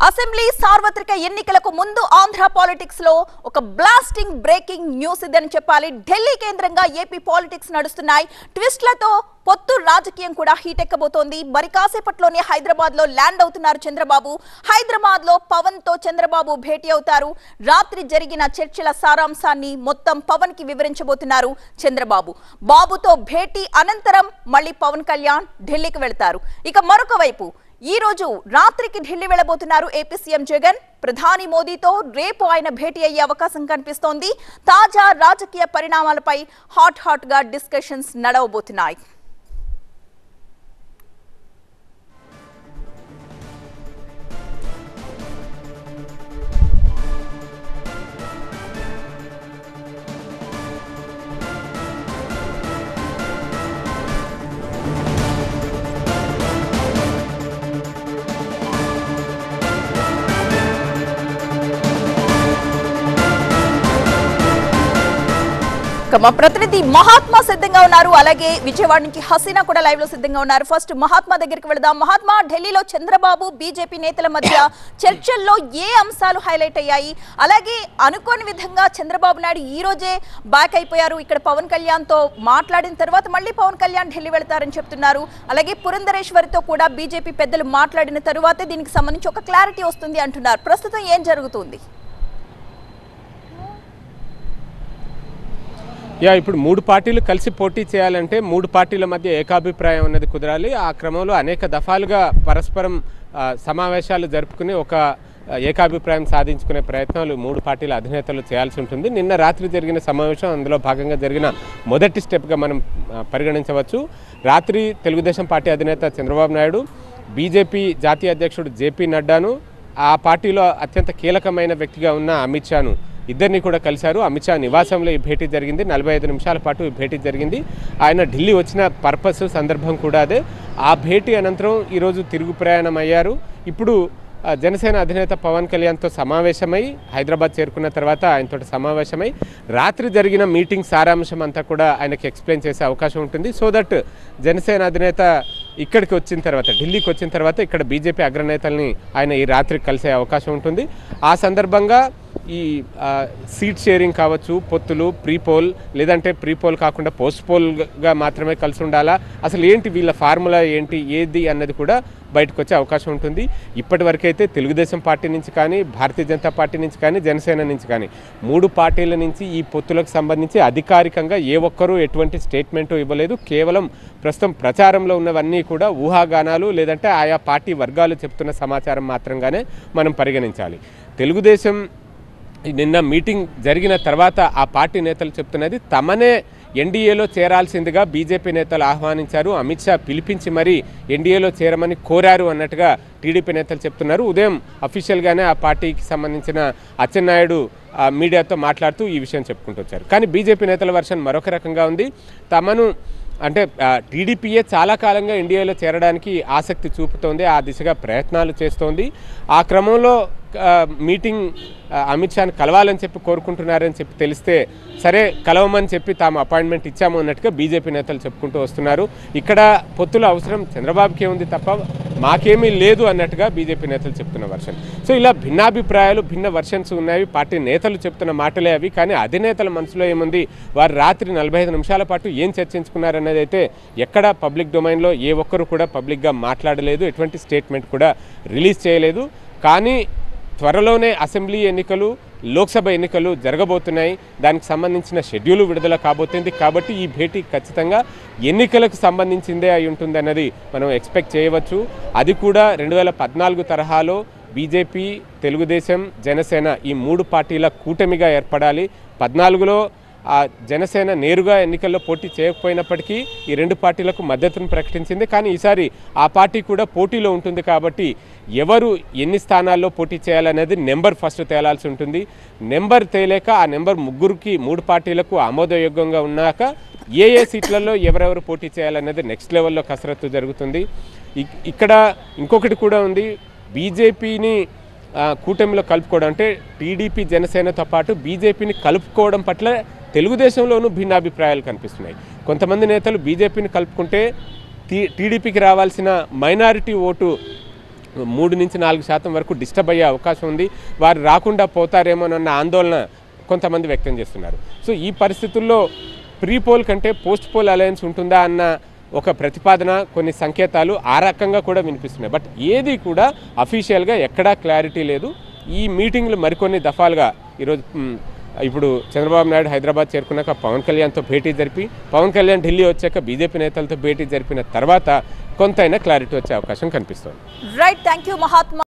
Assembly సార్వత్రిక ఎన్నికలకు ముందు ఆంధ్ర పాలిటిక్స్ లో ఒక బ్లాస్టింగ్ బ్రేకింగ్ న్యూస్ ఇదని చెప్పాలి. ఢిల్లీ కేంద్రంగా ఏపీ పాలిటిక్స్ నడుస్తున్నాయి. ట్విస్ట్లతో పొత్తు రాజకీయం కూడా హీట్ ఎక్కబోతోంది. మరి కాసేపట్లోనే హైదరాబాద్ లో ల్యాండ్ అవుతున్నారు చంద్రబాబు. హైదరాబాద్ లో పవన్ తో చంద్రబాబు భేటీ అవుతారు. రాత్రి జరిగిన చర్చల సారాంశాన్ని మొత్తం పవన్ కి వివరించబోతున్నారు చంద్రబాబు. బాబుతో భేటీ అనంతరం మళ్ళీ పవన్ కళ్యాణ్ ఢిల్లీకి వెళ్తారు. ఇక మరొక వైపు ఈ రోజు రాత్రికి ఢిల్లీ వెళ్లబోతున్నారు ఏపీ సీఎం జగన్. ప్రధాని మోదీతో రేపు ఆయన భేటీ అయ్యే అవకాశం కనిపిస్తోంది. తాజా రాజకీయ పరిణామాలపై హాట్ గా డిస్కషన్స్ నడవబోతున్నాయి. మా ప్రతినిధి మహాత్మా సిద్ధంగా ఉన్నారు. అలాగే విజయవాడ నుంచి హసీనా కూడా లైవ్ లో సిద్ధంగా ఉన్నారు. ఫస్ట్ మహాత్మా దగ్గరికి వెళదాం. మహాత్మా, ఢిల్లీలో చంద్రబాబు బీజేపీ నేతల మధ్య చర్చల్లో ఏ అంశాలు హైలైట్ అయ్యాయి? అలాగే అనుకోని విధంగా చంద్రబాబు నాయుడు ఈ రోజే బ్యాక్ అయిపోయారు. ఇక్కడ పవన్ కళ్యాణ్ తో మాట్లాడిన తర్వాత మళ్ళీ పవన్ కళ్యాణ్ ఢిల్లీ వెళ్తారని చెప్తున్నారు. అలాగే పురంధరేశ్వరితో కూడా బీజేపీ పెద్దలు మాట్లాడిన తరువాతే దీనికి సంబంధించి ఒక క్లారిటీ వస్తుంది అంటున్నారు. ప్రస్తుతం ఏం జరుగుతుంది? ఇప్పుడు మూడు పార్టీలు కలిసి పోటీ చేయాలంటే మూడు పార్టీల మధ్య ఏకాభిప్రాయం అన్నది కుదరాలి. ఆ క్రమంలో అనేక దఫాలుగా పరస్పరం సమావేశాలు జరుపుకుని ఒక ఏకాభిప్రాయం సాధించుకునే ప్రయత్నాలు మూడు పార్టీల అధినేతలు చేయాల్సి ఉంటుంది. నిన్న రాత్రి జరిగిన సమావేశం అందులో భాగంగా జరిగిన మొదటి స్టెప్గా మనం పరిగణించవచ్చు. రాత్రి తెలుగుదేశం పార్టీ అధినేత చంద్రబాబు నాయుడు, బీజేపీ జాతీయ అధ్యక్షుడు జేపీ నడ్డాను, ఆ పార్టీలో అత్యంత కీలకమైన వ్యక్తిగా ఉన్న అమిత్ షాను ఇద్దరిని కూడా కలిశారు. అమిత్ షా నివాసంలో ఈ భేటీ జరిగింది. 45 నిమిషాల పాటు ఈ భేటీ జరిగింది. ఆయన ఢిల్లీ వచ్చిన పర్పస్ సందర్భం కూడా అదే. ఆ భేటీ అనంతరం ఈరోజు తిరుగు ప్రయాణం అయ్యారు. ఇప్పుడు జనసేన అధినేత పవన్ కళ్యాణ్తో సమావేశమై హైదరాబాద్ చేరుకున్న తర్వాత ఆయనతో సమావేశమై రాత్రి జరిగిన మీటింగ్ సారాంశం అంతా కూడా ఆయనకి ఎక్స్ప్లెయిన్ చేసే అవకాశం ఉంటుంది. సో దట్ జనసేన అధినేత ఇక్కడికి వచ్చిన తర్వాత, ఢిల్లీకి వచ్చిన తర్వాత ఇక్కడ బీజేపీ అగ్రనేతల్ని ఆయన ఈ రాత్రి కలిసే అవకాశం ఉంటుంది. ఆ సందర్భంగా ఈ సీట్ షేరింగ్ కావచ్చు, పొత్తులు, ప్రీపోల్ లేదంటే ప్రీపోల్ కాకుండా పోస్ట్ పోల్గా మాత్రమే కలిసి ఉండాలా, అసలు ఏంటి వీళ్ళ ఫార్ములా ఏంటి, ఏది అన్నది కూడా బయటకు వచ్చే అవకాశం ఉంటుంది. ఇప్పటి వరకైతే తెలుగుదేశం పార్టీ నుంచి కానీ, భారతీయ జనతా పార్టీ నుంచి కానీ, జనసేన నుంచి కానీ మూడు పార్టీల నుంచి ఈ పొత్తులకు సంబంధించి అధికారికంగా ఏ ఒక్కరూ ఎటువంటి స్టేట్మెంటు ఇవ్వలేదు. కేవలం ప్రస్తుతం ప్రచారంలో ఉన్నవన్నీ కూడా ఊహాగానాలు లేదంటే ఆయా పార్టీ వర్గాలు చెప్తున్న సమాచారం మాత్రంగానే మనం పరిగణించాలి. తెలుగుదేశం నిన్న మీటింగ్ జరిగిన తర్వాత ఆ పార్టీ నేతలు చెప్తున్నది తమనే ఎన్డీఏలో చేరాల్సిందిగా బీజేపీ నేతలు ఆహ్వానించారు. అమిత్ షా పిలిపించి మరీ ఎన్డీఏలో చేరమని కోరారు అన్నట్టుగా టీడీపీ నేతలు చెప్తున్నారు. ఉదయం అఫీషియల్గానే ఆ పార్టీకి సంబంధించిన అచ్చెన్నాయుడు మీడియాతో మాట్లాడుతూ ఈ విషయం చెప్పుకుంటూ వచ్చారు. కానీ బీజేపీ నేతల వర్షన్ మరొక రకంగా ఉంది. తమను అంటే టీడీపీయే చాలా కాలంగా ఎన్డీఏలో చేరడానికి ఆసక్తి చూపుతోంది, ఆ దిశగా ప్రయత్నాలు చేస్తోంది. ఆ క్రమంలో మీటింగ్ అమిత్ షాను కలవాలని చెప్పి కోరుకుంటున్నారని చెప్పి తెలిస్తే సరే కలవమని చెప్పి తాము అపాయింట్మెంట్ ఇచ్చాము అన్నట్టుగా బీజేపీ నేతలు చెప్పుకుంటూ వస్తున్నారు. ఇక్కడ పొత్తుల అవసరం చంద్రబాబుకే ఉంది తప్ప మాకేమీ లేదు అన్నట్టుగా బీజేపీ నేతలు చెప్తున్న వర్షన్. సో ఇలా భిన్నాభిప్రాయాలు, భిన్న వర్షన్స్ ఉన్నాయి. పార్టీ నేతలు చెప్తున్న మాటలే అవి. కానీ అధినేతల మనసులో ఏముంది, వారు రాత్రి 45 నిమిషాల పాటు ఏం చర్చించుకున్నారనేది అయితే ఎక్కడ పబ్లిక్ డొమైన్లో ఏ ఒక్కరు కూడా పబ్లిక్గా మాట్లాడలేదు, ఎటువంటి స్టేట్మెంట్ కూడా రిలీజ్ చేయలేదు. కానీ త్వరలోనే అసెంబ్లీ ఎన్నికలు, లోక్సభ ఎన్నికలు జరగబోతున్నాయి. దానికి సంబంధించిన షెడ్యూల్ విడుదల కాబోతుంది. కాబట్టి ఈ భేటీ ఖచ్చితంగా ఎన్నికలకు సంబంధించిందే అయి ఉంటుంది అన్నది మనం ఎక్స్పెక్ట్ చేయవచ్చు. అది కూడా 2014 తరహాలో బీజేపీ, తెలుగుదేశం, జనసేన ఈ మూడు పార్టీల కూటమిగా ఏర్పడాలి. 14లో జనసేన నేరుగా ఎన్నికల్లో పోటీ చేయకపోయినప్పటికీ ఈ రెండు పార్టీలకు మద్దతును ప్రకటించింది. కానీ ఈసారి ఆ పార్టీ కూడా పోటీలో ఉంటుంది. కాబట్టి ఎవరు ఎన్ని స్థానాల్లో పోటీ చేయాలనేది నెంబర్ ఫస్ట్ తేలాల్సి ఉంటుంది. నెంబర్ తేలేక ఆ నెంబర్ ముగ్గురికి, మూడు పార్టీలకు ఆమోదయోగ్యంగా ఉన్నాక ఏ సీట్లలో ఎవరెవరు పోటీ చేయాలనేది నెక్స్ట్ లెవెల్లో కసరత్తు జరుగుతుంది. ఇక్కడ ఇంకొకటి కూడా ఉంది. బీజేపీని కూటమిలో కలుపుకోవడం అంటే టీడీపీ జనసేనతో పాటు బీజేపీని కలుపుకోవడం పట్ల తెలుగుదేశంలోనూ భిన్నాభిప్రాయాలు కనిపిస్తున్నాయి. కొంతమంది నేతలు బీజేపీని కలుపుకుంటే టీడీపీకి రావాల్సిన మైనారిటీ ఓటు 3 నుంచి 4% వరకు డిస్టర్బ్ అయ్యే అవకాశం ఉంది. వారు రాకుండా పోతారేమోనన్న ఆందోళన కొంతమంది వ్యక్తం చేస్తున్నారు. సో ఈ పరిస్థితుల్లో ప్రీ పోల్ కంటే పోస్ట్ పోల్ అలయన్స్ ఉంటుందా అన్న ఒక ప్రతిపాదన, కొన్ని సంకేతాలు ఆ రకంగా కూడా వినిపిస్తున్నాయి. బట్ ఏది కూడా అఫీషియల్గా ఎక్కడా క్లారిటీ లేదు. ఈ మీటింగ్లు మరికొన్ని దఫాలుగా ఈరోజు ఇప్పుడు చంద్రబాబు నాయుడు హైదరాబాద్ చేరుకున్నాక పవన్ కళ్యాణ్తో భేటీ జరిపి, పవన్ కళ్యాణ్ ఢిల్లీ వచ్చాక బీజేపీ నేతలతో భేటీ జరిపిన తర్వాత కొంతైనా క్లారిటీ వచ్చే అవకాశం కనిపిస్తోంది. Right, thank you Mahatma.